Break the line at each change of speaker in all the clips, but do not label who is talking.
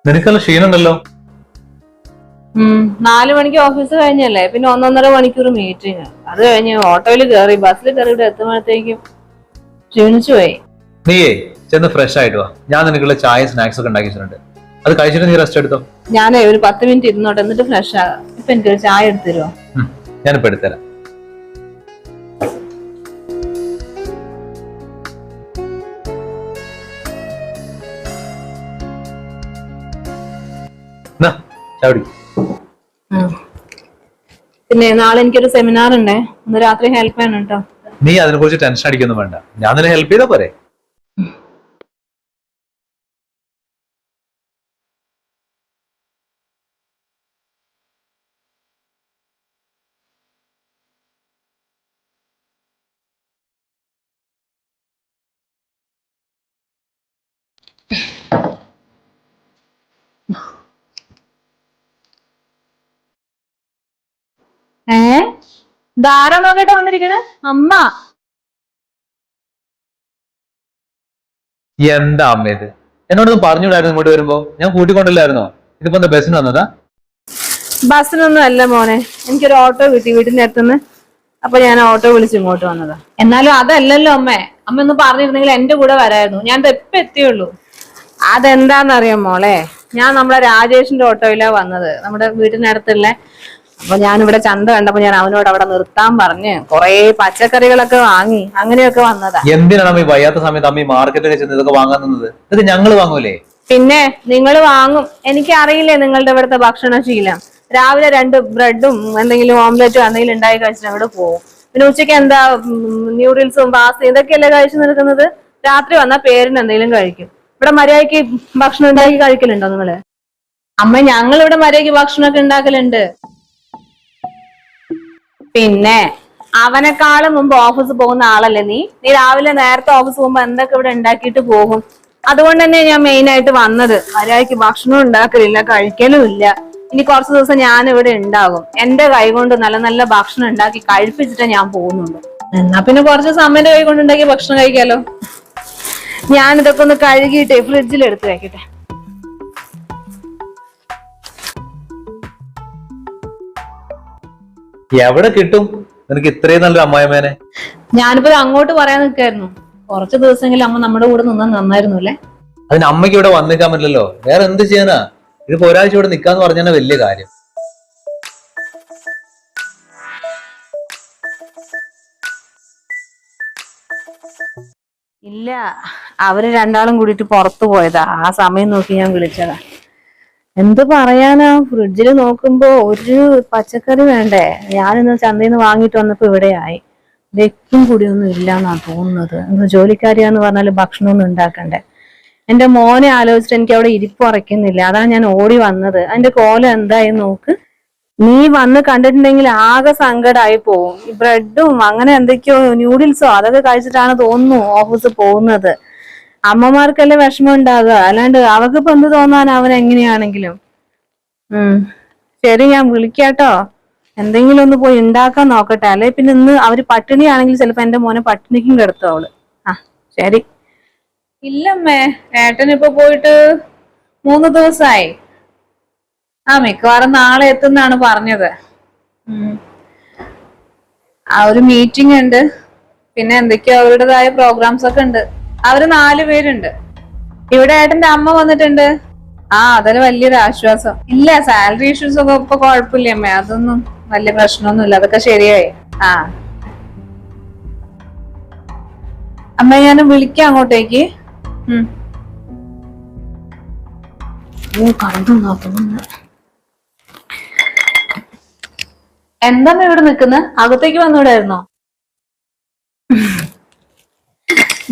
നിനക്കല്ല ക്ഷീണുണ്ടല്ലോ.
4 മണിക്ക് ഓഫീസ് കഴിഞ്ഞല്ലേ, പിന്നെ 1.5 മണിക്കൂർ മീറ്റിംഗ്. അത് കഴിഞ്ഞ് ഓട്ടോയിൽ കയറി ബസ്സിൽ കയറി ഇവിടെ എത്തുമ്പോഴത്തേക്കും ക്ഷീണിച്ചു പോയി.
നീയേ ചെന്ന് ഫ്രഷ് ആയിട്ട് വാ. ഞാൻ നിനക്കുള്ള ചായ സ്നാക്സ് ഒക്കെ ഉണ്ടാക്കി വെച്ചിട്ടുണ്ട്. അത് കഴിച്ചിട്ട് നീ റെസ്റ്റ് എടുത്തോ.
ഞാനേ ഒരു 10 മിനിറ്റ് ഇരുന്നോട്ടെ, എന്നിട്ട് ഫ്രഷ് ആകാം. ഇപ്പൊ എനിക്കൊരു ചായ എടുത്തു തരുമോ?
ഞാനിപ്പോ എടുത്തരാം.
പിന്നെ നാളെ എനിക്കൊരു സെമിനാർ ഉണ്ടേ, ഇന്ന് രാത്രി ഹെൽപ്പ് ചെയ്യണം കേട്ടോ.
നീ അതിനെ കുറിച്ച് ടെൻഷൻ അടിക്കൊന്നും വേണ്ട, ഞാൻ നിന്നെ ഹെൽപ്പ് ചെയ്താ പോരെ.
ധാരാ നോക്കട്ടെ വന്നിരിക്കണ അമ്മ.
എന്താ അമ്മ ഇത്? എന്നോടൊന്നും പറഞ്ഞുകൂടായിരുന്നു ഇങ്ങോട്ട് വരുമ്പോ? ഞാൻ കൂട്ടിക്കൊണ്ടില്ലായിരുന്നോ? ഇതിപ്പോ എന്താ ബസ്സിന് വന്നതാ?
ബസ്സിനൊന്നും അല്ല മോനെ, എനിക്കൊരു ഓട്ടോ കിട്ടി വീട്ടിന്റെ അടുത്തുനിന്ന്. അപ്പൊ ഞാൻ ഓട്ടോ വിളിച്ച് ഇങ്ങോട്ട് വന്നതാ. എന്നാലും അതല്ലല്ലോ അമ്മ ഒന്ന് പറഞ്ഞിരുന്നെങ്കിൽ എന്റെ കൂടെ വരായിരുന്നു. ഞാൻ ഇപ്പൊ എത്തിയുള്ളൂ. അതെന്താന്നറിയാം മോളെ, ഞാൻ നമ്മളെ രാജേഷിന്റെ ഓട്ടോയിലാ വന്നത്, നമ്മുടെ വീട്ടിനടുത്തുള്ള. അപ്പൊ ഞാനിവിടെ ചന്ത കണ്ടപ്പോ ഞാൻ അവനോട് അവിടെ നിർത്താൻ പറഞ്ഞ് കുറെ പച്ചക്കറികളൊക്കെ വാങ്ങി അങ്ങനെയൊക്കെ വന്നതാ.
എന്തിനാണ് ഈ വയ്യാത്ത സമയത്ത് അമ്മ മാർക്കറ്റിൽ ചെന്ന് ഇതൊക്കെ വാങ്ങാൻ നിന്നത്? ഇത് ഞങ്ങള് വാങ്ങൂലേ?
പിന്നെ നിങ്ങൾ വാങ്ങും, എനിക്കറിയില്ലേ നിങ്ങളുടെ ഇവിടുത്തെ ഭക്ഷണശീലം. രാവിലെ 2 ബ്രെഡും എന്തെങ്കിലും ഓംലെറ്റും എന്തെങ്കിലും ഉണ്ടാക്കി കഴിച്ചിട്ട് അങ്ങോട്ട് പോകും. പിന്നെ ഉച്ചയ്ക്ക് എന്താ ന്യൂഡിൽസും പാസ്തയും ഇതൊക്കെയല്ലേ കഴിച്ചു നിൽക്കുന്നത്. രാത്രി വന്നാൽ പേരിന് എന്തെങ്കിലും കഴിക്കും. ഇവിടെ മര്യാദയ്ക്ക് ഭക്ഷണം ഉണ്ടാക്കി കഴിക്കലുണ്ടോ നിങ്ങള്? അമ്മ ഞങ്ങൾ ഇവിടെ മര്യാദയ്ക്ക് ഭക്ഷണമൊക്കെ ഉണ്ടാക്കലുണ്ട്. പിന്നെ അവനെക്കാളും മുമ്പ് ഓഫീസ് പോകുന്ന ആളല്ലേ നീ രാവിലെ നേരത്തെ ഓഫീസ് പോകുമ്പോ എന്തൊക്കെ ഇവിടെ ഉണ്ടാക്കിയിട്ട് പോകും. അതുകൊണ്ട് തന്നെ ഞാൻ മെയിൻ ആയിട്ട് വന്നത്. മര്യാദയ്ക്ക് ഭക്ഷണം ഉണ്ടാക്കലില്ല, കഴിക്കലും ഇല്ല. ഇനി കുറച്ച് ദിവസം ഞാൻ ഇവിടെ ഉണ്ടാകും. എന്റെ കൈ കൊണ്ട് നല്ല നല്ല ഭക്ഷണം ഉണ്ടാക്കി കഴിപ്പിച്ചിട്ടേ ഞാൻ പോകുന്നുള്ളൂ. എന്നാ പിന്നെ കുറച്ച് സമയന്റെ കൈ കൊണ്ട് ഉണ്ടാക്കി ഭക്ഷണം കഴിക്കാലോ. ഞാൻ ഇതൊക്കെ ഒന്ന് കഴുകിയിട്ടേ ഫ്രിഡ്ജിൽ എടുത്ത് വെക്കട്ടെ.
എവിടെ കിട്ടും നിനക്ക് ഇത്രയും നല്ലൊരു അമ്മായിമ്മേനെ?
ഞാനിപ്പോ അങ്ങോട്ട് പറയാൻ നിൽക്കായിരുന്നു. കുറച്ച് ദിവസമെങ്കിലും അമ്മ നമ്മുടെ കൂടെ നിന്നാ നന്നായിരുന്നു അല്ലേ.
അതിന് അമ്മയ്ക്ക് ഇവിടെ വന്നിക്കാൻ പറ്റില്ലല്ലോ, വേറെ എന്ത് ചെയ്യാനാ? ഇതിപ്പോ ഒരാഴ്ച ഇവിടെ നിക്കാന്ന് പറഞ്ഞാൽ വലിയ കാര്യം.
ഇല്ല, അവര് രണ്ടാളും കൂടിയിട്ട് പുറത്തു പോയതാ. ആ സമയം നോക്കി ഞാൻ വിളിച്ചതാ. എന്ത് പറയാനാ, ഫ്രിഡ്ജിൽ നോക്കുമ്പോ ഒരു പച്ചക്കറി വേണ്ടേ. ഞാനിന്ന് ചന്തയിൽ നിന്ന് വാങ്ങിട്ട് വന്നപ്പോ ഇവിടെ ആയി. വെക്കും കൂടിയൊന്നും ഇല്ലാന്നാ തോന്നുന്നത്. ജോലിക്കാരിയാന്ന് പറഞ്ഞാല് ഭക്ഷണമൊന്നും ഉണ്ടാക്കണ്ടേ. എന്റെ മോനെ ആലോചിച്ചിട്ട് എനിക്ക് അവിടെ ഇരിപ്പ് ഉറയ്ക്കുന്നില്ല. അതാണ് ഞാൻ ഓടി വന്നത്. അതിന്റെ കോലം എന്തായി നോക്ക്. നീ വന്ന് കണ്ടിട്ടുണ്ടെങ്കിൽ ആകെ സങ്കടമായി പോവും. ഈ ബ്രെഡും അങ്ങനെ എന്തൊക്കെയോ ന്യൂഡിൽസോ അതൊക്കെ കഴിച്ചിട്ടാണ് തോന്നുന്നു ഓഫീസ് പോകുന്നത്. അമ്മമാർക്കല്ലേ വിഷമം ഉണ്ടാകുക, അല്ലാണ്ട് അവക്കിപ്പോ എന്ത് തോന്നാൻ അവൻ എങ്ങനെയാണെങ്കിലും. ശരി, ഞാൻ വിളിക്കാട്ടോ. എന്തെങ്കിലും ഒന്ന് പോയി ഉണ്ടാക്കാൻ നോക്കട്ടെ. അല്ലെ പിന്നെ ഇന്ന് അവര് പട്ടിണിയാണെങ്കിൽ ചിലപ്പോ എന്റെ മോനെ പട്ടിണിക്കും കിടത്തും അവള്. ശരി. ഇല്ലമ്മേ, ഏട്ടനിപ്പോ പോയിട്ട് 3 ദിവസമായി. മിക്കവാറും നാളെ എത്തുന്നാണ് പറഞ്ഞത്. ഒരു മീറ്റിംഗ് ഉണ്ട്, പിന്നെ എന്തൊക്കെയോ അവരുടേതായ പ്രോഗ്രാംസ് ഒക്കെ ഉണ്ട്. അവര് 4 പേരുണ്ട്. ഇവിടെ ഏട്ടന്റെ അമ്മ വന്നിട്ടുണ്ട്. അതൊരു വലിയൊരു ആശ്വാസം. ഇല്ല, സാലറി ഇഷ്യൂസ് ഒക്കെ ഇപ്പൊ കുഴപ്പമില്ല അമ്മേ, അതൊന്നും വലിയ പ്രശ്നമൊന്നുമില്ല, അതൊക്കെ ശരിയായി. അമ്മ ഞാൻ വിളിക്കാം അങ്ങോട്ടേക്ക്. കണ്ടു നോക്കുന്നു. എന്താ ഇവിടെ നിൽക്കുന്നത്? അകത്തേക്ക് വന്നൂടായിരുന്നോ?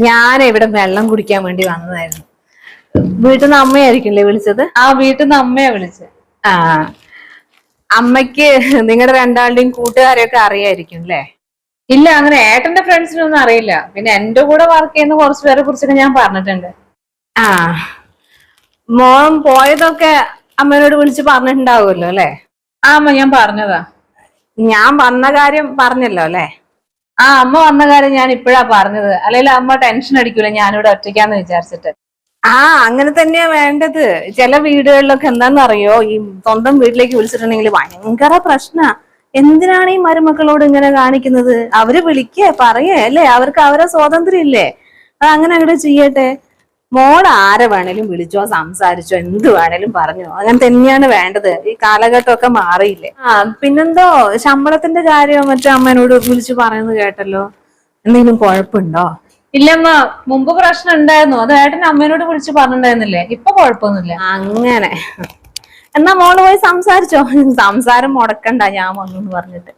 ഞാൻ ഇവിടെ വെള്ളം കുടിക്കാൻ വേണ്ടി വന്നതായിരുന്നു. വീട്ടിൽ നിന്ന് അമ്മയായിരിക്കില്ലേ വിളിച്ചത്? വീട്ടിൽ നിന്ന് അമ്മയാ വിളിച്ചത്. അമ്മയ്ക്ക് നിങ്ങളുടെ രണ്ടാളുടെയും കൂട്ടുകാരെയൊക്കെ അറിയായിരിക്കും അല്ലേ? ഇല്ല, അങ്ങനെ ഏട്ടന്റെ ഫ്രണ്ട്സിനൊന്നും അറിയില്ല. പിന്നെ എന്റെ കൂടെ വർക്ക് ചെയ്യുന്ന കുറച്ച് പേരെ കുറിച്ചൊക്കെ ഞാൻ പറഞ്ഞിട്ടുണ്ട്. മോൻ പോയതൊക്കെ അമ്മയോട് വിളിച്ച് പറഞ്ഞിട്ടുണ്ടാവുമല്ലോ അല്ലെ? അമ്മ ഞാൻ പറഞ്ഞതാ. ഞാൻ വന്ന കാര്യം പറഞ്ഞല്ലോ അല്ലെ? അമ്മ വന്ന കാര്യം ഞാൻ ഇപ്പോഴാ പറഞ്ഞത്. അല്ലെങ്കിൽ അമ്മ ടെൻഷൻ അടിക്കൂല ഞാനിവിടെ ഒറ്റയ്ക്കാന്ന് വിചാരിച്ചിട്ട്. ആ അങ്ങനെ തന്നെയാ വേണ്ടത്. ചില വീടുകളിലൊക്കെ എന്താണെന്നറിയോ, ഈ സ്വന്തം വീട്ടിലേക്ക് വിളിച്ചിട്ടുണ്ടെങ്കിൽ ഭയങ്കര പ്രശ്നാ. എന്തിനാണ് ഈ മരുമക്കളോട് ഇങ്ങനെ കാണിക്കുന്നത്? അവര് വിളിക്കേ പറയേ അല്ലേ, അവർക്ക് അവരെ സ്വാതന്ത്ര്യം ഇല്ലേ, അത് അങ്ങനെ അങ്ങോട്ട് ചെയ്യട്ടെ. മോൾ ആരെ വേണേലും വിളിച്ചോ സംസാരിച്ചോ എന്ത് വേണേലും പറഞ്ഞോ, അങ്ങനെ തന്നെയാണ് വേണ്ടത്. ഈ കാലഘട്ടമൊക്കെ മാറിയില്ലേ. പിന്നെന്തോ ശമ്പളത്തിന്റെ കാര്യം മറ്റേ അമ്മേനോട് വിളിച്ചു പറയുന്നത് കേട്ടല്ലോ, എന്തെങ്കിലും കുഴപ്പമുണ്ടോ?
ഇല്ലമ്മ, മുമ്പ് പ്രശ്നം ഉണ്ടായിരുന്നു. അത് ഏട്ടൻ അമ്മേനോട് വിളിച്ച് പറഞ്ഞിട്ടുണ്ടായിരുന്നില്ലേ? ഇപ്പൊ കുഴപ്പമൊന്നുമില്ല.
അങ്ങനെ എന്നാ മോള് പോയി സംസാരിച്ചോ, സംസാരം മുടക്കണ്ട ഞാൻ വന്നു എന്ന് പറഞ്ഞിട്ട്.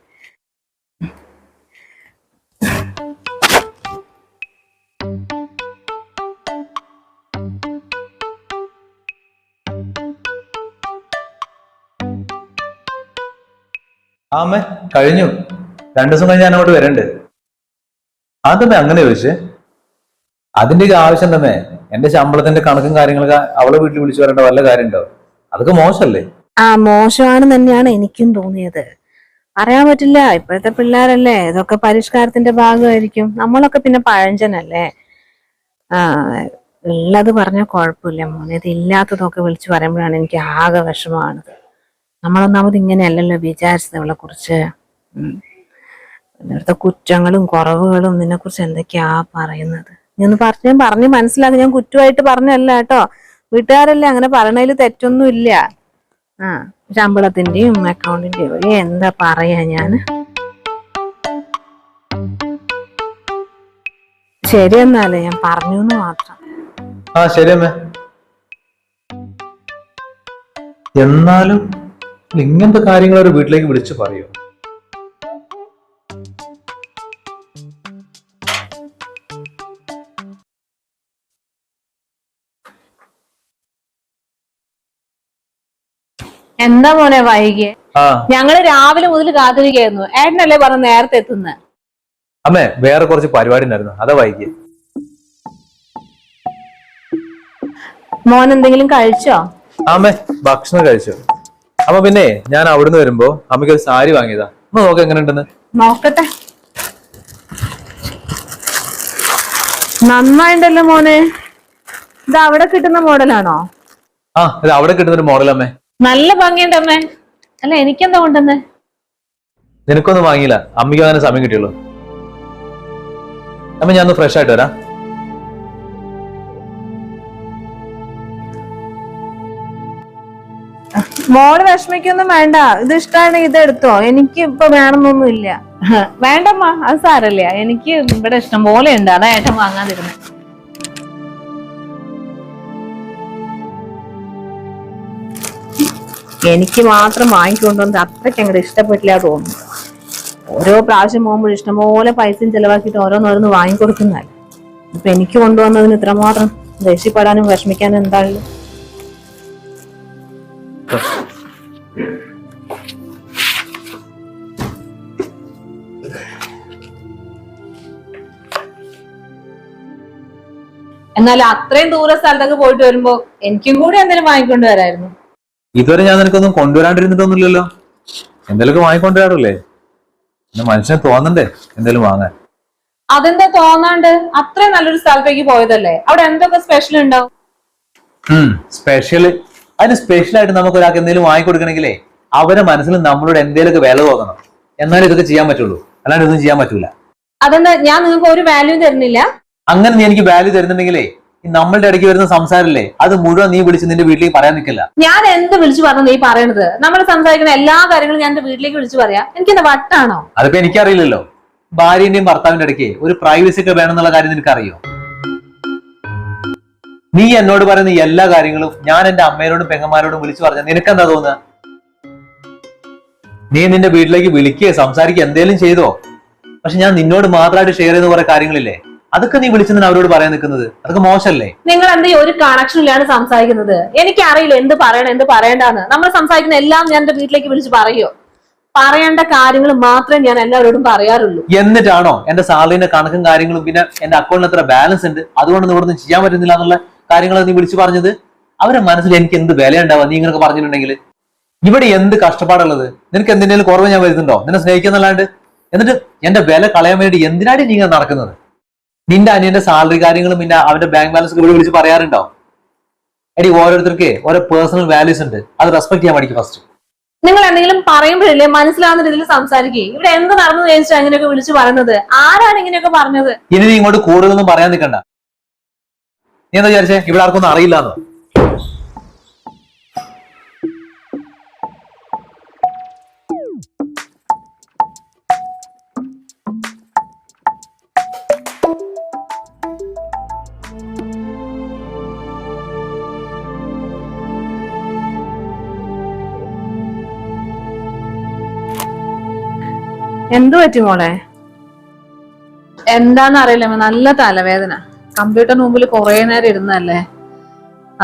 അമ്മേ കഴിഞ്ഞു, 2 ദിവസം കഴിഞ്ഞ് ഞാൻ അങ്ങോട്ട് വരണ്ട്. അതമ്മേ അങ്ങനെ ചോദിച്ചേ? അതിന്റെ ആവശ്യം തന്നെ. എന്റെ ശമ്പളത്തിന്റെ കണക്കും കാര്യങ്ങളൊക്കെ അവളെ വീട്ടിൽ വിളിച്ചു വരേണ്ട വല്ല കാര്യമുണ്ടോ? അതൊക്കെ മോശമല്ലേ?
മോശമാണ് തന്നെയാണ് എനിക്കും തോന്നിയത്. പറയാൻ പറ്റില്ല, ഇപ്പോഴത്തെ പിള്ളേരല്ലേ, ഇതൊക്കെ പരിഷ്കാരത്തിന്റെ ഭാഗമായിരിക്കും. നമ്മളൊക്കെ പിന്നെ പഴഞ്ചനല്ലേ. ഉള്ളത് പറഞ്ഞാൽ കുഴപ്പമില്ല മോനെ, ഇത് ഇല്ലാത്തതൊക്കെ വിളിച്ചു പറയുമ്പോഴാണ് എനിക്ക് ആകെ വിഷമമാണത്. നമ്മളൊന്നാമത് ഇങ്ങനെയല്ലല്ലോ വിചാരിച്ചത് അവളെ കുറിച്ച്. ഇവിടുത്തെ കുറ്റങ്ങളും കുറവുകളും നിന്നെ കുറിച്ച് എന്തൊക്കെയാ പറയുന്നത്. നീ ഒന്ന് പറഞ്ഞ് മനസ്സിലാക്കി. ഞാൻ കുറ്റമായിട്ട് പറഞ്ഞല്ല കേട്ടോ, വീട്ടുകാരല്ലേ, അങ്ങനെ പറയണതിൽ തെറ്റൊന്നും ഇല്ല. ശമ്പളത്തിന്റെയും അക്കൗണ്ടിന്റെയും എന്താ പറയാ ഞാൻ. ശരി എന്നാലേ, ഞാൻ പറഞ്ഞു എന്ന് മാത്രം.
ശരി അമ്മേ. എന്നാലും ഇങ്ങനത്തെ കാര്യങ്ങൾ ഒരു വീട്ടിലേക്ക് വിളിച്ചു പറയോ?
എന്താ മോനെ വൈകിയേ? ഞങ്ങള് രാവിലെ മുതൽ കാത്തിരിക്കായിരുന്നു. ഏട്ടനല്ലേ പറഞ്ഞ നേരത്തെ എത്തുന്ന.
അമ്മേ വേറെ കുറച്ച് പരിപാടി ഉണ്ടായിരുന്നു, അതാ വൈകിയ.
മോൻ എന്തെങ്കിലും കഴിച്ചോ?
അമ്മേ ഭക്ഷണം കഴിച്ചു. അമ്മ പിന്നെ ഞാൻ അവിടുന്ന് വരുമ്പോ അമ്മയ്ക്ക് ഒരു സാരി വാങ്ങിയതാ. അമ്മ നോക്ക എങ്ങനെ ഉണ്ടെന്ന്.
നോക്കട്ടെ. നന്നായിണ്ടല്ലോ മോനെ. ഇത് അവിടെ കിട്ടുന്ന മോഡലാണോ?
ഇത് അവിടെ കിട്ടുന്ന ഒരു മോഡൽ അമ്മേ.
നല്ല ഭംഗിയുണ്ടമ്മേ. അല്ല എനിക്കെന്താ കൊണ്ടെന്ന്?
നിനക്കൊന്നും വാങ്ങിയില്ല, അമ്മയ്ക്ക് അങ്ങനെ സമയം കിട്ടിയുള്ളൂ. അമ്മ ഞാൻ ഒന്ന് ഫ്രഷ് ആയിട്ട് വരാം.
മോള് വിഷമിക്കൊന്നും വേണ്ട. ഇത് ഇഷ്ടമാണെങ്കിൽ ഇത് എടുത്തോ, എനിക്ക് ഇപ്പൊ വേണമെന്നൊന്നും ഇല്ല.
വേണ്ടമ്മ, അത് സാരല്ല. എനിക്ക് ഇവിടെ ഇഷ്ടം പോലെ ഉണ്ട്, അതാ ഏട്ടൻ വാങ്ങാതിരുന്നത്.
എനിക്ക് മാത്രം വാങ്ങിക്കൊണ്ടുവന്ന് അത്രയ്ക്ക് അങ്ങോട്ട് ഇഷ്ടപ്പെട്ടില്ല തോന്നുന്നു. ഓരോ പ്രാവശ്യം പോകുമ്പോൾ ഇഷ്ടംപോലെ പൈസയും ചെലവാക്കിയിട്ട് ഓരോന്നോരോന്ന് വാങ്ങിക്കൊടുക്കുന്നതല്ല. ഇപ്പൊ എനിക്ക് കൊണ്ടുവന്നതിന് ഇത്രമാത്രം ദേഷ്യപ്പെടാനും വിഷമിക്കാനും എന്തായാലും.
എന്നാൽ അത്രയും ദൂര സ്ഥലത്തൊക്കെ പോയിട്ട് വരുമ്പോ എനിക്കും കൂടി എന്തെങ്കിലും വാങ്ങിക്കൊണ്ട് വരായിരുന്നു.
ഇതുവരെ ഞാൻ നിനക്കൊന്നും കൊണ്ടുവരാണ്ടിരുന്നിട്ടൊന്നുമില്ലല്ലോ. എന്തെങ്കിലുമൊക്കെ വാങ്ങിക്കൊണ്ടുവരാറില്ലേ? മനുഷ്യനെ തോന്നണ്ടേ എന്തെങ്കിലും വാങ്ങാൻ.
അതെന്താ തോന്നാണ്ട്? അത്രയും നല്ലൊരു സ്ഥലത്തേക്ക് പോയതല്ലേ, അവിടെ എന്തൊക്കെ സ്പെഷ്യൽ ഉണ്ടാവും?
സ്പെഷ്യല് അതിന് സ്പെഷ്യലായിട്ട് നമുക്ക് ഒരാൾക്ക് എന്തെങ്കിലും വാങ്ങിക്കൊടുക്കണമെങ്കിലേ അവരെ മനസ്സിൽ നമ്മളോട് എന്തെങ്കിലുമൊക്കെ വില തോന്നണം. എന്നാലും ഇതൊക്കെ ചെയ്യാൻ പറ്റുള്ളൂ, അല്ലാണ്ട് ഇതൊന്നും ചെയ്യാൻ പറ്റൂല.
അതെന്താ ഞാൻ നിങ്ങൾക്ക് ഒരു വാല്യൂ തരുന്നില്ല?
അങ്ങനെ നീ എനിക്ക് വാല്യൂ തരുന്നുണ്ടെങ്കിലേ നമ്മളുടെ ഇടയ്ക്ക് വരുന്ന സംസാരല്ലേ അത് മുഴുവൻ നീ വിളിച്ച് നിന്റെ വീട്ടിലേക്ക് പറയാൻ നിൽക്കില്ല.
ഞാൻ എന്ത് വിളിച്ചു പറഞ്ഞു നീ പറയണത്? നമ്മൾ സംസാരിക്കുന്ന എല്ലാ കാര്യങ്ങളും ഞാൻ എന്റെ വീട്ടിലേക്ക് വിളിച്ചു പറയാ? എനിക്ക് എന്താ വട്ടാണോ?
അതിപ്പോ എനിക്കറിയില്ലല്ലോ. ഭാര്യന്റെയും ഭർത്താവിന്റെ ഇടയ്ക്ക് ഒരു പ്രൈവസി ഒക്കെ വേണമെന്നുള്ള കാര്യം നിനക്കറിയോ? നീ എന്നോട് പറയുന്ന എല്ലാ കാര്യങ്ങളും ഞാൻ എന്റെ അമ്മയോടും പെങ്ങന്മാരോടും വിളിച്ചു പറഞ്ഞ നിനക്കെന്താ തോന്നുക? നീ നിന്റെ വീട്ടിലേക്ക് വിളിക്കുകയോ സംസാരിക്കുക എന്തേലും ചെയ്തോ? പക്ഷെ ഞാൻ നിന്നോട് മാത്രമായിട്ട് ഷെയർ ചെയ്യുന്ന കുറെ കാര്യങ്ങളില്ലേ, അതൊക്കെ നീ വിളിച്ചെന്ന് അവരോട് പറയാൻ നിൽക്കുന്നത് അതൊക്കെ മോശമല്ലേ?
നിങ്ങൾ എന്താ ഒരു കണക്ഷൻ ഇല്ലാണ്ട് സംസാരിക്കുന്നത്? എനിക്കറിയില്ല എന്ത് പറയണം എന്ത് പറയണ്ടെന്ന്. നമ്മൾ സംസാരിക്കുന്ന എല്ലാം ഞാൻ എന്റെ വീട്ടിലേക്ക് വിളിച്ച് പറയോ? പറയേണ്ട കാര്യങ്ങൾ മാത്രമേ ഞാൻ എല്ലാവരോടും പറയാറുള്ളൂ.
എന്നിട്ടാണോ എന്റെ സാലറിന്റെ കണക്കും കാര്യങ്ങളും പിന്നെ എന്റെ അക്കൗണ്ടിൽ എത്ര ബാലൻസ് ഉണ്ട് അതുകൊണ്ട് ഇവിടുന്ന് ചെയ്യാൻ പറ്റുന്നില്ല എന്നുള്ള കാര്യങ്ങൾ നീ വിളിച്ചു പറഞ്ഞത്? അവരുടെ മനസ്സിൽ എനിക്ക് എന്ത് വില ഉണ്ടാവുക നീ ഇങ്ങനെ പറഞ്ഞിട്ടുണ്ടെങ്കിൽ? ഇവിടെ എന്ത് കഷ്ടപ്പാടുള്ളത്? നിനക്ക് എന്തിനേലും കുറവ് ഞാൻ വരുന്നുണ്ടോ നിന്നെ സ്നേഹിക്കുന്നല്ലാണ്ട്? എന്നിട്ട് എന്റെ വില കളയാൻ വേണ്ടി എന്തിനാണ് നീ ഇങ്ങനെ നടക്കുന്നത്? നിന്റെ അനിയന്റെ സാലറി കാര്യങ്ങളും പിന്നെ അവന്റെ ബാങ്ക് ബാലൻസ് ഇവിടെ വിളിച്ച് പറയാറുണ്ടോ? എടി ഓരോരുത്തർക്ക് ഓരോ പേഴ്സണൽ വാല്യൂസ് ഉണ്ട്, അത് റെസ്പെക്ട് ചെയ്യാൻ പഠിക്കും ഫസ്റ്റ്.
നിങ്ങൾ എന്തെങ്കിലും പറയുമ്പോഴല്ലേ മനസ്സിലാവുന്ന രീതിയിൽ സംസാരിക്കേ. ഇവിടെ എന്ത് നടന്നു ചോദിച്ചാൽ അങ്ങനെയൊക്കെ വിളിച്ചു പറയുന്നത്? ആരാണ് ഇങ്ങനെയൊക്കെ പറഞ്ഞത്?
ഇനി നീ ഇങ്ങോട്ട് കൂടുതലൊന്നും പറയാൻ നിൽക്കണ്ട. നീ എന്താ വിചാരിച്ചേ ഇവിടെ ആർക്കൊന്നും അറിയില്ലാന്നോ?
എന്തു പറ്റി മോളെ?
എന്താന്ന് അറിയില്ല, നല്ല തലവേദന. കമ്പ്യൂട്ടറിന് മുമ്പിൽ കുറെ നേരം ഇരുന്നല്ലേ,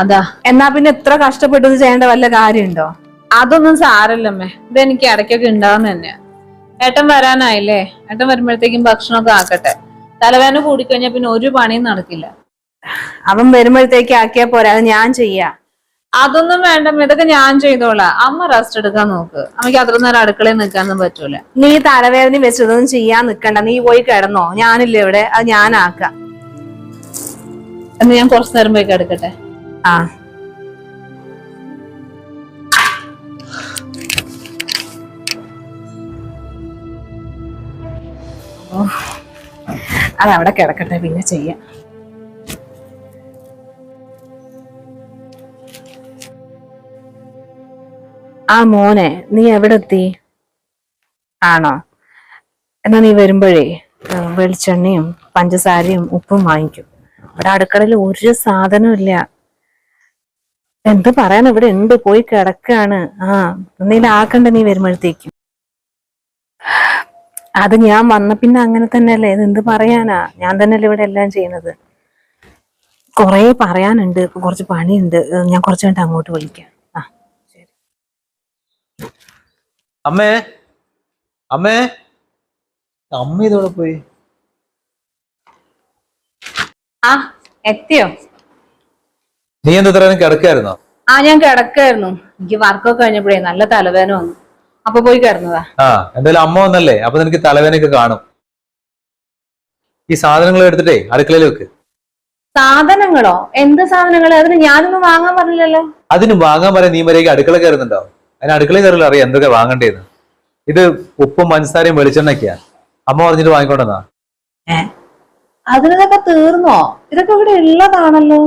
അതാ.
എന്നാ പിന്നെ ഇത്ര കഷ്ടപ്പെട്ടത് ചെയ്യേണ്ട വല്ല കാര്യമുണ്ടോ?
അതൊന്നും സാരല്ലമ്മേ, ഇതെനിക്ക് ഇടയ്ക്കൊക്കെ ഉണ്ടാവുന്ന തന്നെയാ. ഏട്ടൻ വരാനായില്ലേ? ഏട്ടൻ വരുമ്പോഴത്തേക്കും ഭക്ഷണമൊക്കെ ആക്കട്ടെ. തലവേദന കൂടിക്കഴിഞ്ഞാൽ പിന്നെ ഒരു പണിയും നടക്കില്ല.
അവൻ വരുമ്പോഴത്തേക്ക് ആക്കിയാ പോരാ, അത് ഞാൻ ചെയ്യാ.
അതൊന്നും വേണ്ട, ഇതൊക്കെ ഞാൻ ചെയ്തോളാം. അമ്മ റെസ്റ്റ് എടുക്കാൻ നോക്ക്. അമ്മയ്ക്ക് അത്ര നേരം അടുക്കളയിൽ നിൽക്കാനൊന്നും പറ്റൂല.
നീ തലവേദന വെച്ചതൊന്നും ചെയ്യാൻ നിക്കണ്ട, നീ പോയി കിടന്നോ. ഞാനില്ലേ ഇവിടെ, അത് ഞാനാക്കാം.
എന്ന് ഞാൻ കുറച്ചു നേരം പോയി കിടക്കട്ടെ.
ആ അതവിടെ കിടക്കട്ടെ, പിന്നെ ചെയ്യാം. ആ മോനെ, നീ എവിടെ എത്തി? ആണോ? എന്നാ നീ വരുമ്പോഴേ വെളിച്ചെണ്ണയും പഞ്ചസാരയും ഉപ്പും വാങ്ങിക്കും. ഇവിടെ അടുക്കളയിൽ ഒരു സാധനവും ഇല്ല. എന്ത് പറയാൻ, ഇവിടെ ഉണ്ട്, പോയി കിടക്കാണ്. എന്തെങ്കിലും ആക്കണ്ട നീ വരുമ്പോഴത്തേക്കും. അത് ഞാൻ വന്ന പിന്നെ അങ്ങനെ തന്നെയല്ലേ, ഇത് എന്ത് പറയാനാ, ഞാൻ തന്നെയല്ലേ ഇവിടെ എല്ലാം ചെയ്യുന്നത്. കൊറേ പറയാനുണ്ട്, കുറച്ച് പണിയുണ്ട്. ഞാൻ കുറച്ച് കഴിഞ്ഞിട്ട് അങ്ങോട്ട് വിളിക്കാം.
അമ്മേ, അമ്മേ, അമ്മ ഇതോടെ പോയി.
ആ എത്തിയോ?
നീ എന്താ കിടക്കായിരുന്നോ?
ഞാൻ കിടക്കായിരുന്നു. എനിക്ക് വർക്കൊക്കെ കഴിഞ്ഞപ്പോഴേ നല്ല തലവേദന വന്നു, അപ്പൊ പോയി കിടന്നതാ.
എന്തായാലും അമ്മ വന്നല്ലേ, അപ്പൊ നിനക്ക് തലവേദനയൊക്കെ കാണും. ഈ സാധനങ്ങൾ എടുത്തിട്ടേ അടുക്കളയിൽ വെക്ക്.
സാധനങ്ങളോ? എന്ത് സാധനങ്ങള്? അതിന് ഞാനൊന്നും വാങ്ങാൻ പറഞ്ഞില്ലല്ലോ.
അതിന് വാങ്ങാൻ പറയാൻ നീ വരെയൊക്കെ അടുക്കള കയറുന്നുണ്ടോ? അതിന് അടുക്കളയിൽ കയറില്ല, അറിയാം എന്തൊക്കെ വാങ്ങണ്ടേന്ന്. ഇത് ഉപ്പും പഞ്ചസാരയും വെളിച്ചെണ്ണയ്ക്കാ. അമ്മ പറഞ്ഞിട്ട് വാങ്ങിക്കൊണ്ടെന്നാ.
അതിനൊക്കെ തീർന്നോ? ഇതൊക്കെ ഇവിടെ ഉള്ളതാണല്ലോ.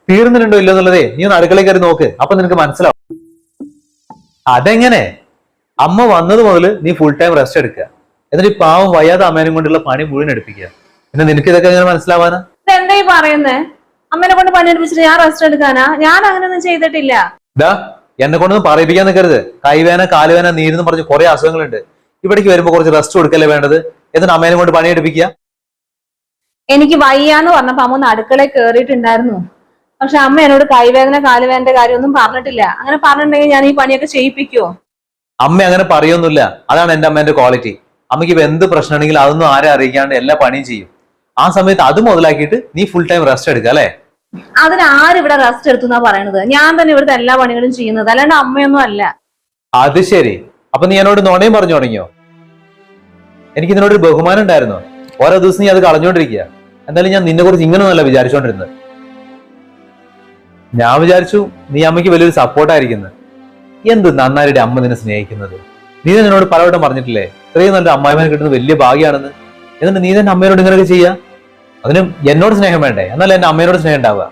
തീർന്നിട്ടുണ്ടോ ഇല്ലോ എന്നുള്ളതേ നീ ഒന്ന് അടുക്കളയിൽ കയറി നോക്ക്, അപ്പൊ നിനക്ക് മനസ്സിലാവും. അതെങ്ങനെ? അമ്മ വന്നത് മുതൽ നീ ഫുൾ ടൈം റെസ്റ്റ് എടുക്കുക, എന്നിട്ട് ഈ പാവം വയ്യാതെ അമ്മേനും കൊണ്ടുള്ള പണി മുഴുവൻ എടുപ്പിക്കുക. പിന്നെ നിനക്ക് ഇതൊക്കെ എങ്ങനെ മനസ്സിലാവാനാ?
ഇതെന്താ ഈ പറയുന്നേ? അമ്മേനെ കൊണ്ട് പണി എടുപ്പിച്ചിട്ട് ഞാൻ റെസ്റ്റ് എടുക്കാനാ? ഞാൻ അങ്ങനെയൊന്നും ചെയ്തിട്ടില്ല.
എന്നെ കൊണ്ടൊന്നും പറയിപ്പിക്കാൻ നിൽക്കരുത്. കൈവേന കാലുവേന നീരെന്ന് പറഞ്ഞ് കുറെ അസുഖങ്ങളുണ്ട്. ഇവിടേക്ക് വരുമ്പോ കുറച്ച് റെസ്റ്റ് കൊടുക്കല്ലേ വേണ്ടത്, എന്നിട്ട് അമ്മേനെ കൊണ്ട് പണിയെടുപ്പിക്കുക.
എനിക്ക് വയ്യാന്ന് പറഞ്ഞപ്പോ അമ്മ ഒന്ന് അടുക്കളയിൽ കേറിയിട്ടുണ്ടായിരുന്നു. പക്ഷെ അമ്മ എന്നോട് കൈവേദന കാലുവേദന്റെ കാര്യമൊന്നും പറഞ്ഞിട്ടില്ല. അങ്ങനെ പറഞ്ഞിട്ടുണ്ടെങ്കിൽ ഞാൻ ഈ പണിയൊക്കെ ചെയ്യിപ്പിക്കുവോ?
അമ്മ അങ്ങനെ പറയൊന്നുമില്ല. അതാണ് എന്റെ അമ്മേന്റെ ക്വാളിറ്റി. അമ്മയ്ക്ക് ഇപ്പൊ എന്ത് പ്രശ്നമാണെങ്കിലും അതൊന്നും ആരെ അറിയിക്കാണ്ട് എല്ലാ പണിയും ചെയ്യും. ആ സമയത്ത് അത് മുതലാക്കിയിട്ട് നീ ഫുൾ ടൈം റെസ്റ്റ് എടുക്കുക അല്ലെ?
അതിന് ആരിവിടെ റെസ്റ്റ് എടുത്തുന്നാ പറയണത്? ഞാൻ തന്നെ ഇവിടുത്തെ എല്ലാ പണികളും ചെയ്യുന്നത്, അല്ലാണ്ട് അമ്മയൊന്നും അല്ല.
അത് ശരി, അപ്പൊ നീ എന്നോട് നുണയും പറഞ്ഞു തുടങ്ങിയോ? എനിക്ക് ഇതിനോട് ഒരു ബഹുമാനം ഉണ്ടായിരുന്നു. ഓരോ ദിവസം നീ അത് കളഞ്ഞുകൊണ്ടിരിക്കുക. എന്തായാലും ഞാൻ നിന്നെ കുറിച്ച് ഇങ്ങനൊന്നല്ല വിചാരിച്ചോണ്ടിരുന്നത്. ഞാൻ വിചാരിച്ചു നീ അമ്മയ്ക്ക് വലിയൊരു സപ്പോർട്ടായിരിക്കുന്നത്. എന്ത് നന്നായിട്ട് അമ്മ നിന്നെ സ്നേഹിക്കുന്നത്. നീ തന്നെ എന്നോട് പലവട്ടം പറഞ്ഞിട്ടില്ലേ ഇത്രയും നല്ല അമ്മായിമാനെ കിട്ടുന്നത് വലിയ ഭാഗ്യമാണെന്ന്. എന്നിട്ട് നീ തന്നെ അമ്മയോട് ഇങ്ങനെയൊക്കെ ചെയ്യാ? അതിന് എന്നോട് സ്നേഹം വേണ്ടേ? എന്നല്ല എന്റെ അമ്മയോട് സ്നേഹം ഉണ്ടാവുക.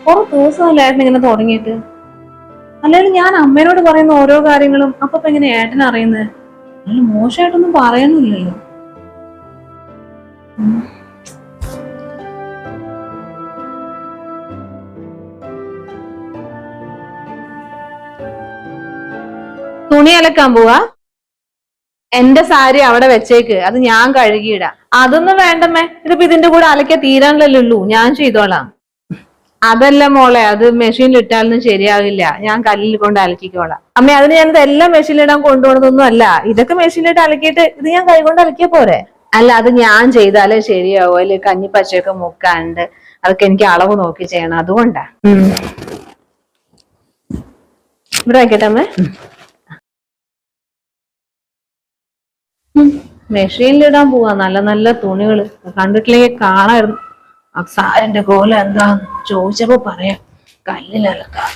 കുറെ ദിവസമല്ലായിരുന്നു ഇങ്ങനെ തുടങ്ങിയിട്ട്. അല്ലെങ്കിൽ ഞാൻ അമ്മേനോട് പറയുന്ന ഓരോ കാര്യങ്ങളും അപ്പൊ എങ്ങനെ ഏട്ടൻ അറിയുന്നത്? നല്ല മോശമായിട്ടൊന്നും പറയണില്ലല്ലോ. തുണി അലക്കാൻ പോവാ? എന്റെ സാരി അവിടെ വെച്ചേക്ക്, അത് ഞാൻ കഴുകിയിടാം. അതൊന്നും വേണ്ടമ്മേ, ഇതിപ്പോ ഇതിന്റെ കൂടെ അലക്കിയ തീരാനല്ലേ ഉള്ളൂ, ഞാൻ ചെയ്തോളാം. അതല്ല മോളെ, അത് മെഷീനിൽ ഇട്ടാലൊന്നും ശരിയാവില്ല. ഞാൻ കല്ലിൽ കൊണ്ട് അലക്കിക്കോളാം. അമ്മ അതിന് ഞാനത് എല്ലാം മെഷീനിലിടാൻ കൊണ്ടുപോകണമെന്നൊന്നും അല്ല. ഇതൊക്കെ മെഷീനിലിട്ട് അലക്കിയിട്ട് ഇത് ഞാൻ കൈകൊണ്ട് അലക്കിയ പോരെ? അല്ല, അത് ഞാൻ ചെയ്താലേ ശരിയാവോ? അതിൽ കഞ്ഞിപ്പച്ചയൊക്കെ മുക്കാണ്ട് അതൊക്കെ എനിക്ക് അളവ് നോക്കി ചെയ്യണം, അതുകൊണ്ടാ. ഇവിടെ വയ്ക്കട്ടെ അമ്മേ.
മെഷീനിലിടാൻ പോവാ നല്ല നല്ല തുണികള് കണ്ടിട്ടില്ലെങ്കിൽ കാണായിരുന്നു. സാരിന്റെ കോല എന്താ ചോദിച്ചപ്പോ പറയാം കല്ലിലലക്കാം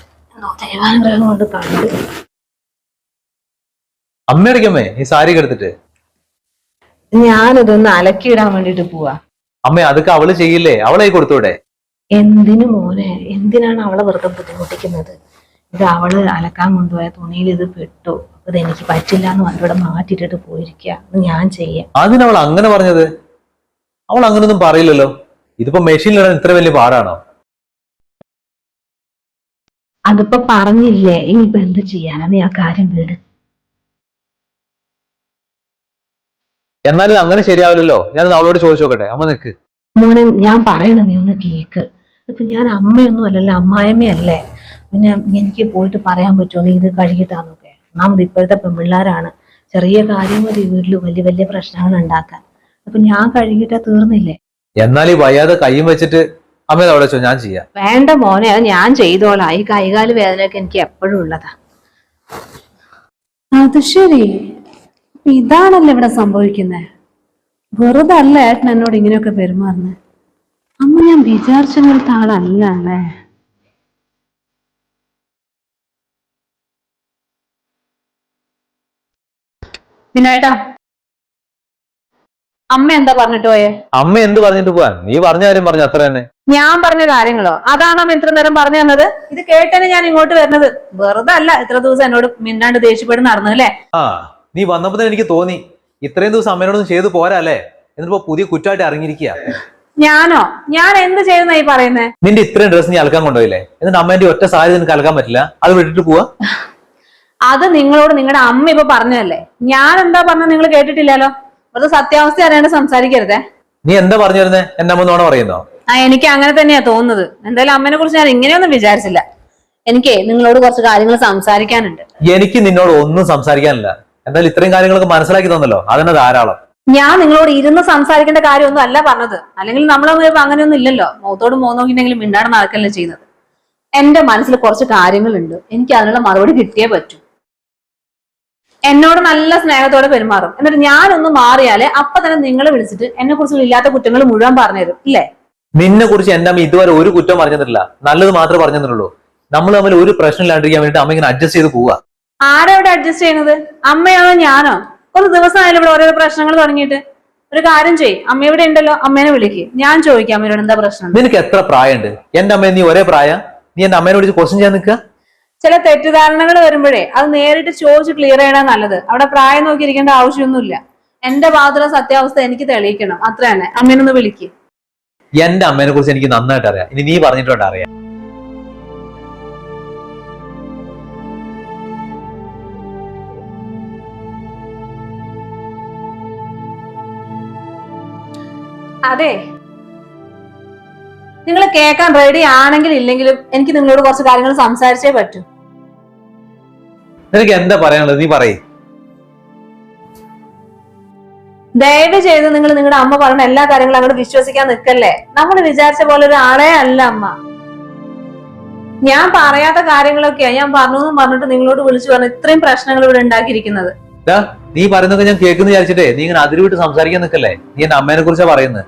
ദൈവാനുഗ്രഹം കൊണ്ട് കണ്ടു.
അമ്മയടിക്കമ്മേ ഈ സാരി എടുത്തിട്ട്
ഞാനിതൊന്ന് അലക്കിയിടാൻ വേണ്ടിട്ട് പോവാ.
അമ്മേ അതൊക്കെ അവള് ചെയ്യില്ലേ, അവളെ കൊടുത്തൂടെ?
എന്തിനു മോനെ, എന്തിനാണ് അവളെ വെറുതെ ബുദ്ധിമുട്ടിക്കുന്നത്? ഇത് അവള് അലക്കാൻ കൊണ്ടുപോയ തുണിയിൽ ഇത് പെട്ടു, ഇത് എനിക്ക് പറ്റില്ല എന്ന് അവരോട് മാറ്റിട്ടിട്ട് പോയിരിക്കുക. ഞാൻ ചെയ്യാം.
അതിനവൾ അങ്ങനെ പറഞ്ഞത്? അവൾ അങ്ങനൊന്നും പറയില്ലല്ലോ. ഇതിപ്പോ മെഷീനിലിടാൻ ഇത്ര വലിയ പാടാണോ?
അതിപ്പോ പറഞ്ഞില്ലേ, ഇനിയിപ്പോ എന്ത് ചെയ്യാനാ? നീ ആ കാര്യം വീട്.
എന്നാലും അങ്ങനെ ശരിയാവില്ലല്ലോ. ഞാൻ അവളോട് ചോദിച്ചു നോക്കട്ടെ. അമ്മ നിക്ക്.
മോനെ, ഞാൻ പറയണ നീ ഒന്ന് കേക്ക്. ഇപ്പൊ ഞാൻ അമ്മയൊന്നും അല്ലല്ലോ, അമ്മായിമ്മയല്ലേ. പിന്നെ എനിക്ക് പോയിട്ട് പറയാൻ പറ്റുമോ നീ ഇത് കഴുകിട്ടാന്നൊക്കെ? ഒന്നാമത് ഇപ്പോഴത്തെ പെൺപിള്ളേരാണ് ചെറിയ കാര്യം മതി വീട്ടിൽ വലിയ വലിയ പ്രശ്നങ്ങൾ ഉണ്ടാക്കാൻ. അപ്പൊ ഞാൻ കഴുകിട്ടാ തീർന്നില്ലേ?
എന്നാൽ ഈ വയ്യാതെ കൈയും വെച്ചിട്ട് അമ്മ അവിടെ വെച്ചോ, ഞാൻ ചെയ്യാം.
വേണ്ട മോനെ, അത് ഞാൻ ചെയ്തോളാം. ഈ കൈകാല് വേദനയൊക്കെ എനിക്ക് എപ്പോഴും ഉള്ളതാ. അത് ശരി, ഇതാണല്ലോ ഇവിടെ സംഭവിക്കുന്നത്. വെറുതെ അല്ല ഏട്ടൻ എന്നോട് ഇങ്ങനെയൊക്കെ പെരുമാറുന്നത്. അമ്മ ഞാൻ വിചാരിച്ച പോലത്തെ ആളല്ല അല്ലേ. വിനായേട്ടാ, അമ്മ എന്താ പറഞ്ഞിട്ട് പോയേ?
അമ്മ എന്ത് പറഞ്ഞിട്ട് പോവാൻ? നീ പറഞ്ഞ കാര്യം പറഞ്ഞു, അത്ര തന്നെ.
ഞാൻ പറഞ്ഞ കാര്യങ്ങളോ? അതാണോ അമ്മ ഇത്ര നേരം പറഞ്ഞു തന്നത്? ഇത് കേട്ടനെ ഞാൻ ഇങ്ങോട്ട് വരുന്നത്. വെറുതെ അല്ല ഇത്ര ദിവസം എന്നോട് മിണ്ടാണ്ട് ദേഷ്യപ്പെട്ട് നടന്നു അല്ലേ?
ആ, നീ വന്നപ്പോ തന്നെ എനിക്ക് തോന്നി ഇത്രയും ദിവസം അമ്മയോടൊന്നും ചെയ്തു പോരാ അല്ലേ. എന്നിട്ടിപ്പോ പുതിയ കുറ്റമായിട്ട് ഇറങ്ങിയിരിക്കുക.
ഞാനോ? ഞാൻ എന്ത് ചെയ്യുന്ന ഈ പറയുന്നേ?
നിന്റെ ഇത്രയും ഡ്രസ് നീ അലക്കാൻ കൊണ്ടുപോയില്ലേ? എന്നിട്ട് അമ്മേന്റെ ഒറ്റ സാരി നിനക്ക് അലക്കാൻ പറ്റില്ല, അത് വിട്ടിട്ട് പോവാ?
അത് നിങ്ങളോട് നിങ്ങളുടെ അമ്മ ഇപ്പൊ പറഞ്ഞതല്ലേ. ഞാൻ എന്താ പറഞ്ഞ നിങ്ങൾ കേട്ടിട്ടില്ലല്ലോ. വെറുതെ സത്യാവസ്ഥ അറിയാണ്ട് സംസാരിക്കരുതേ.
നീ എന്താ പറഞ്ഞു വരുന്നേ? എന്നെ അമ്മ നോണ പറയുന്നോ?
എനിക്ക് അങ്ങനെ തന്നെയാ തോന്നുന്നത്. എന്തായാലും അമ്മനെ കുറിച്ച് ഞാൻ ഇങ്ങനെയൊന്നും വിചാരിച്ചില്ല. എനിക്ക് നിങ്ങളോട് കുറച്ച് കാര്യങ്ങൾ സംസാരിക്കാനുണ്ട്.
എനിക്ക് നിന്നോട് ഒന്നും സംസാരിക്കാനില്ല. എന്തായാലും ഇത്രയും കാര്യങ്ങളൊക്കെ മനസ്സിലാക്കി തന്നല്ലോ, അതിന് ധാരാളം.
ഞാൻ നിങ്ങളോട് ഇരുന്ന് സംസാരിക്കേണ്ട കാര്യമൊന്നും അല്ല പറഞ്ഞത്. അല്ലെങ്കിൽ നമ്മളെ അങ്ങനെയൊന്നും ഇല്ലല്ലോ. മുഖത്തോട് മുഖം നോക്കിണ്ടെങ്കിലും മിണ്ടാട് നടക്കല്ലേ ചെയ്യുന്നത്. എന്റെ മനസ്സിൽ കുറച്ച് കാര്യങ്ങളുണ്ട്. എനിക്ക് അതിനുള്ള മറുപടി കിട്ടിയേ പറ്റൂ. എന്നോട് നല്ല സ്നേഹത്തോടെ പെരുമാറും. എന്നിട്ട് ഞാനൊന്ന് മാറിയാലേ അപ്പൊ തന്നെ നിങ്ങളെ വിളിച്ചിട്ട് എന്നെ കുറിച്ച് ഇല്ലാത്ത കുറ്റങ്ങൾ മുഴുവൻ പറഞ്ഞു തരും ഇല്ലേ?
നിന്നെ കുറിച്ച് എന്റെ അമ്മ ഇതുവരെ ഒരു കുറ്റം പറഞ്ഞു തന്നിട്ടില്ല, നല്ലത് മാത്രമേ പറഞ്ഞു തന്നുള്ളൂ. നമ്മൾ തമ്മിൽ ഒരു പ്രശ്നം ഇല്ലാണ്ടിരിക്കാൻ വേണ്ടിട്ട് അമ്മ ഇങ്ങനെ അഡ്ജസ്റ്റ് ചെയ്ത് പോവാ.
ആരെവിടെ അഡ്ജസ്റ്റ് ചെയ്യുന്നത്? അമ്മയാണോ ഞാനോ? ഒരു ദിവസമായാലും ഇവിടെ ഓരോരോ പ്രശ്നങ്ങൾ തുടങ്ങിയിട്ട്. ഒരു കാര്യം ചെയ്യ്, അമ്മ ഇവിടെ ഉണ്ടല്ലോ, അമ്മേനെ വിളിക്ക്. ഞാൻ ചോദിക്കാം അമ്മയോട് എന്താ പ്രശ്നം.
നിനക്ക് എത്ര പ്രായമുണ്ട്? എന്റെ അമ്മ നീ ഒരേ പ്രായ? നീ എന്റെ അമ്മേനെ വിളിച്ച് ക്വസ്റ്റ്യൻ ചെയ്യാൻ നിൽക്കുക?
ചില തെറ്റിദ്ധാരണകൾ വരുമ്പോഴേ അത് നേരിട്ട് ചോദിച്ച് ക്ലിയർ ചെയ്യണ നല്ലത്. അവിടെ പ്രായം നോക്കിയിരിക്കേണ്ട ആവശ്യമൊന്നുമില്ല. എന്റെ ഭാഗത്തുള്ള സത്യാവസ്ഥ എനിക്ക് തെളിയിക്കണം, അത്ര തന്നെ. അമ്മേനൊന്ന് വിളിക്ക്.
എന്റെ അമ്മേനെ കുറിച്ച് എനിക്ക് നന്നായിട്ട് അറിയാം. ഇനി നീ പറഞ്ഞിട്ടുണ്ട് അറിയാം.
അതെ, നിങ്ങൾ കേൾക്കാൻ റെഡി ആണെങ്കിലും ഇല്ലെങ്കിലും എനിക്ക് നിങ്ങളോട് കുറച്ച് കാര്യങ്ങൾ സംസാരിച്ചേ പറ്റൂ.
നിനക്ക് എന്താ പറയാനുള്ളത്? നീ പറയേ.
ദയവ് ചെയ്ത് നിങ്ങൾ നിങ്ങളുടെ അമ്മ പറയുന്ന എല്ലാ കാര്യങ്ങളും അങ്ങോട്ട് വിശ്വസിക്കാൻ നിൽക്കല്ലേ. നമ്മൾ വിചാരിച്ച പോലെ ഒരു ആളെ അല്ല അമ്മ. ഞാൻ പറയാത്ത കാര്യങ്ങളൊക്കെയാ ഞാൻ പറഞ്ഞിട്ട് നിങ്ങളോട് വിളിച്ചു പറഞ്ഞു ഇത്രയും പ്രശ്നങ്ങൾ ഇവിടെ ഉണ്ടാക്കിയിരിക്കുന്നത്.
നീ പറയുന്നൊക്കെ ഞാൻ കേൾക്കുന്ന വിചാരിച്ചിട്ടേ നീ ഇങ്ങനെ അതിരുവിട്ട് സംസാരിക്കാൻ നിൽക്കല്ലേ. നീ എന്റെ അമ്മേനെ കുറിച്ചാ പറയുന്നത്.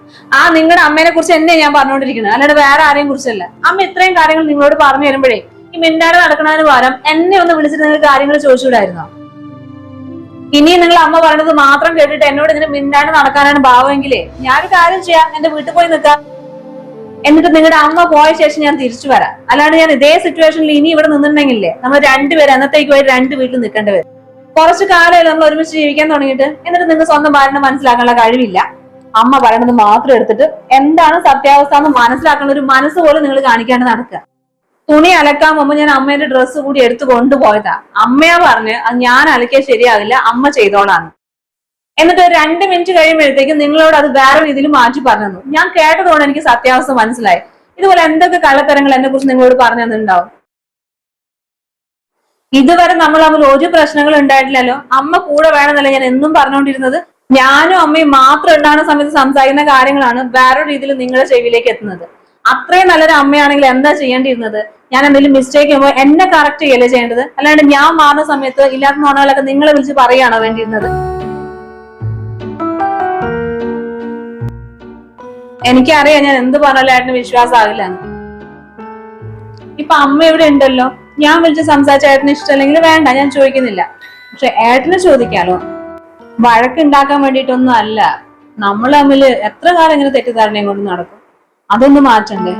നിങ്ങളുടെ അമ്മേനെ കുറിച്ച് എന്നെ ഞാൻ പറഞ്ഞുകൊണ്ടിരിക്കുന്നത്, അല്ലാണ്ട് വേറെ ആരെയും കുറിച്ചല്ല. അമ്മ ഇത്രയും കാര്യങ്ങൾ നിങ്ങളോട് പറഞ്ഞു തരുമ്പോഴേ ഈ മിണ്ടാട് നടക്കുന്നതിന് പകരം എന്നെ ഒന്ന് വിളിച്ചിട്ട് നിങ്ങൾ കാര്യങ്ങൾ ചോദിച്ചുകൂടായിരുന്നോ? ഇനിയും നിങ്ങൾ അമ്മ പറയുന്നത് മാത്രം കേട്ടിട്ട് എന്നോട് ഇങ്ങനെ മിണ്ടാണ്ട് നടക്കാനാണ് ഭാവമെങ്കിലേ ഞാനൊരു കാര്യം ചെയ്യാം, എന്റെ വീട്ടിൽ പോയി നിൽക്കാം. എന്നിട്ട് നിങ്ങളുടെ അമ്മ പോയ ശേഷം ഞാൻ തിരിച്ചു വരാം. അല്ലാണ്ട് ഞാൻ ഇതേ സിറ്റുവേഷനിൽ ഇനി ഇവിടെ നിന്നിട്ടുണ്ടെങ്കിലേ നമ്മൾ രണ്ടുപേരും അന്നത്തേക്ക് പോയി രണ്ട് വീട്ടിൽ നിൽക്കേണ്ടി വരും. കുറച്ചു കാലമായി നമ്മൾ ഒരുമിച്ച് ജീവിക്കാൻ തുടങ്ങിയിട്ട്. എന്നിട്ട് നിങ്ങൾക്ക് സ്വന്തം ഭാര്യനെ മനസ്സിലാക്കാനുള്ള കഴിവില്ല. അമ്മ പറയണത് മാത്രം എടുത്തിട്ട് എന്താണ് സത്യാവസ്ഥ എന്ന് മനസ്സിലാക്കാനുള്ള ഒരു മനസ്സ് പോലും നിങ്ങൾ കാണിക്കാണ്ട് നടക്കുക. തുണി അലക്കാൻ പോകുമ്പോൾ ഞാൻ അമ്മേന്റെ ഡ്രസ്സ് കൂടി എടുത്തു കൊണ്ടുപോയതാ. അമ്മയാ പറഞ്ഞ് അത് ഞാൻ അലക്കിയാൽ ശരിയാകില്ല, അമ്മ ചെയ്തോളാന്ന്. എന്നിട്ട് ഒരു 2 മിനിറ്റ് കഴിയുമ്പോഴത്തേക്കും നിങ്ങളോട് അത് വേറെ രീതിയിൽ മാറ്റി പറഞ്ഞു. ഞാൻ കേട്ടതുകൊണ്ട് എനിക്ക് സത്യാവസ്ഥ മനസ്സിലായി. ഇതുപോലെ എന്തൊക്കെ കള്ളത്തരങ്ങൾ എന്നെ കുറിച്ച് നിങ്ങളോട് പറഞ്ഞു തന്നിട്ടുണ്ടാവും. ഇതുവരെ നമ്മൾ തമ്മിൽ ഒരു പ്രശ്നങ്ങളും ഉണ്ടായിട്ടില്ലല്ലോ. അമ്മ കൂടെ വേണമെന്നല്ല ഞാൻ എന്നും പറഞ്ഞുകൊണ്ടിരുന്നത്. ഞാനും അമ്മയും മാത്രം ഉണ്ടാകുന്ന സമയത്ത് സംസാരിക്കുന്ന കാര്യങ്ങളാണ് വേറൊരു രീതിയിൽ നിങ്ങളുടെ ചെവിയിലേക്ക് എത്തുന്നത്. അത്രയും നല്ലൊരു അമ്മയാണെങ്കിൽ എന്താ ചെയ്യേണ്ടിയിരുന്നത്? ഞാൻ എന്തെങ്കിലും മിസ്റ്റേക്ക് ചെയ്യുമ്പോൾ എന്നെ കറക്റ്റ് ചെയ്യല്ലേ ചെയ്യേണ്ടത്? അല്ലാണ്ട് ഞാൻ മാറുന്ന സമയത്ത് ഇല്ലാത്ത നോണകളൊക്കെ നിങ്ങളെ വിളിച്ച് പറയുകയാണോ വേണ്ടിയിരുന്നത്?
എനിക്കറിയാം ഞാൻ എന്ത് പറഞ്ഞാലും ഏട്ടന് വിശ്വാസമാകില്ല. ഇപ്പൊ അമ്മ ഇവിടെ ഉണ്ടല്ലോ, ഞാൻ വിളിച്ച് സംസാരിച്ച ഏട്ടന് ഇഷ്ടമല്ലെങ്കിൽ വേണ്ട, ഞാൻ ചോദിക്കുന്നില്ല. പക്ഷെ ഏട്ടന് ചോദിക്കാലോ. വഴക്കുണ്ടാക്കാൻ വേണ്ടിയിട്ടൊന്നും അല്ല. നമ്മൾ തമ്മിൽ എത്ര കാലം ഇങ്ങനെ തെറ്റിദ്ധാരണയും കൊണ്ട് നടക്കും? അതൊന്ന് മാറ്റണ്ടേ?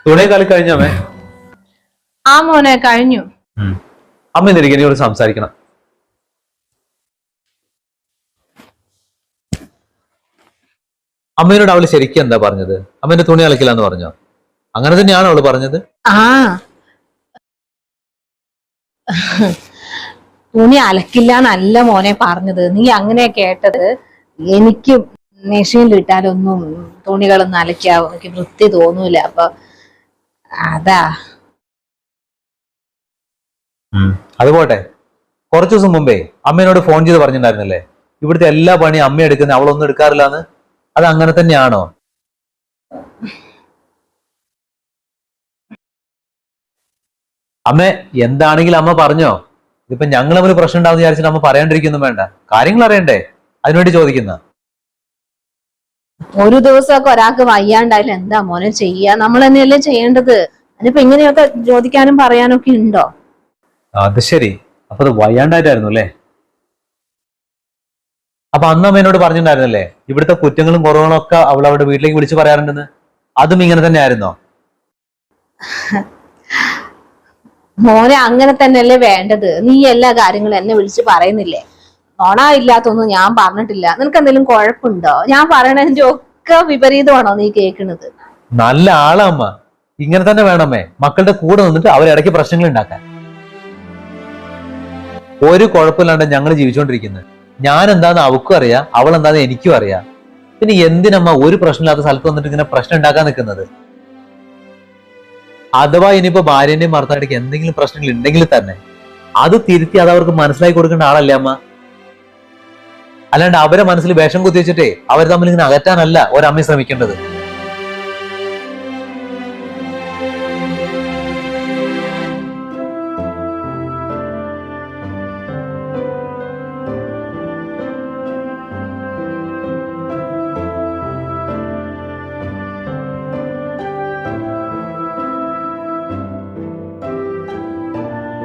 തുണി കളി കഴിഞ്ഞമ്മേ?
ആ മോനെ കഴിഞ്ഞു.
അമ്മ എന്തിരിക്കോട് സംസാരിക്കണം. അമ്മയോട് അവള് ശരിക്കും എന്താ പറഞ്ഞത്? അമ്മേന്റെ തുണി അലക്കില്ലാന്ന് പറഞ്ഞോ? അങ്ങനെ തന്നെയാണോ അവള് പറഞ്ഞത്?
തുണി അലക്കില്ലാന്നല്ല മോനെ പറഞ്ഞത്. നീ അങ്ങനെ കേട്ടത്. എനിക്ക് മെഷീനിൽ ഇട്ടാലൊന്നും തുണികളൊന്നും അലക്കാവോ, എനിക്ക് വൃത്തി തോന്നൂല. അപ്പൊ അതാ.
അതുപോട്ടെ, കുറച്ചു ദിവസം മുമ്പേ അമ്മേനോട് ഫോൺ ചെയ്ത് പറഞ്ഞിട്ടുണ്ടായിരുന്നല്ലേ ഇവിടുത്തെ എല്ലാ പണിയും അമ്മ എടുക്കുന്നത്, അവളൊന്നും എടുക്കാറില്ലാന്ന്. അത് അങ്ങനെ തന്നെയാണോ? അമ്മ എന്താണെങ്കിലും അമ്മ പറഞ്ഞോ? ഇതിപ്പോ ഞങ്ങൾ തമ്മിൽ പ്രശ്നം ഉണ്ടാവും വിചാരിച്ചിട്ട് അമ്മ പറയാണ്ടിരിക്കൊന്നും വേണ്ട. കാര്യങ്ങൾ അറിയണ്ടേ, അതിനുവേണ്ടി ചോദിക്കുന്ന.
ഒരു ദിവസമൊക്കെ ഒരാൾക്ക് വയ്യാണ്ടായാലും എന്താ മോനെ ചെയ്യാ? നമ്മൾ തന്നെയല്ലേ ചെയ്യേണ്ടത്. അതിപ്പോ ഇങ്ങനെയൊക്കെ ചോദിക്കാനും പറയാനൊക്കെ ഉണ്ടോ?
അത് ശരി, അപ്പൊ അത് വയ്യാണ്ടായിട്ടായിരുന്നു അല്ലേ? അപ്പൊ അന്ന് അമ്മ എന്നോട് പറഞ്ഞിട്ടുണ്ടായിരുന്നല്ലേ ഇവിടുത്തെ കുറ്റങ്ങളും കുറവുകളും ഒക്കെ അവൾ അവിടെ വീട്ടിലേക്ക് വിളിച്ചു പറയാറുണ്ടെന്ന്. അതും ഇങ്ങനെ തന്നെ ആയിരുന്നോ?
മോനെ അങ്ങനെ തന്നെയല്ലേ വേണ്ടത്. നീ എല്ലാ കാര്യങ്ങളും എന്നെ വിളിച്ച് പറയുന്നില്ലേ? നോണ ഇല്ലാത്തൊന്നും ഞാൻ പറഞ്ഞിട്ടില്ല. നിനക്ക് എന്തെങ്കിലും കുഴപ്പമുണ്ടോ? ഞാൻ പറയണതിന്റെ ഒക്കെ വിപരീതമാണോ നീ കേൾക്കുന്നത്?
നല്ല ആളമ്മ, ഇങ്ങനെ തന്നെ വേണമേ മക്കളുടെ കൂടെ നിന്നിട്ട് അവരിടയ്ക്ക് പ്രശ്നങ്ങൾ ഉണ്ടാക്കാൻ. ഒരു കുഴപ്പമില്ലാണ്ട് ഞങ്ങൾ ജീവിച്ചുകൊണ്ടിരിക്കുന്നത്. ഞാൻ എന്താന്ന് അവൾക്കും അറിയാം, അവൾ എന്താന്ന് എനിക്കും അറിയാം. പിന്നെ എന്തിനമ്മ ഒരു പ്രശ്നമില്ലാത്ത സ്ഥലത്ത് വന്നിട്ട് ഇങ്ങനെ പ്രശ്നം ഉണ്ടാക്കാൻ നിൽക്കുന്നത്? അഥവാ ഇനിയിപ്പോ ഭാര്യന്റെയും ഭർത്താവിടേക്ക് എന്തെങ്കിലും പ്രശ്നങ്ങൾ ഉണ്ടെങ്കിൽ തന്നെ അത് തിരുത്തി അത് അവർക്ക് മനസ്സിലാക്കി കൊടുക്കേണ്ട ആളല്ലേ അമ്മ? അല്ലാണ്ട് അവരെ മനസ്സിൽ വിഷം കുത്തി വെച്ചിട്ടേ അവർ തമ്മിൽ ഇങ്ങനെ അകറ്റാനല്ല ഒരമ്മ ശ്രമിക്കേണ്ടത്.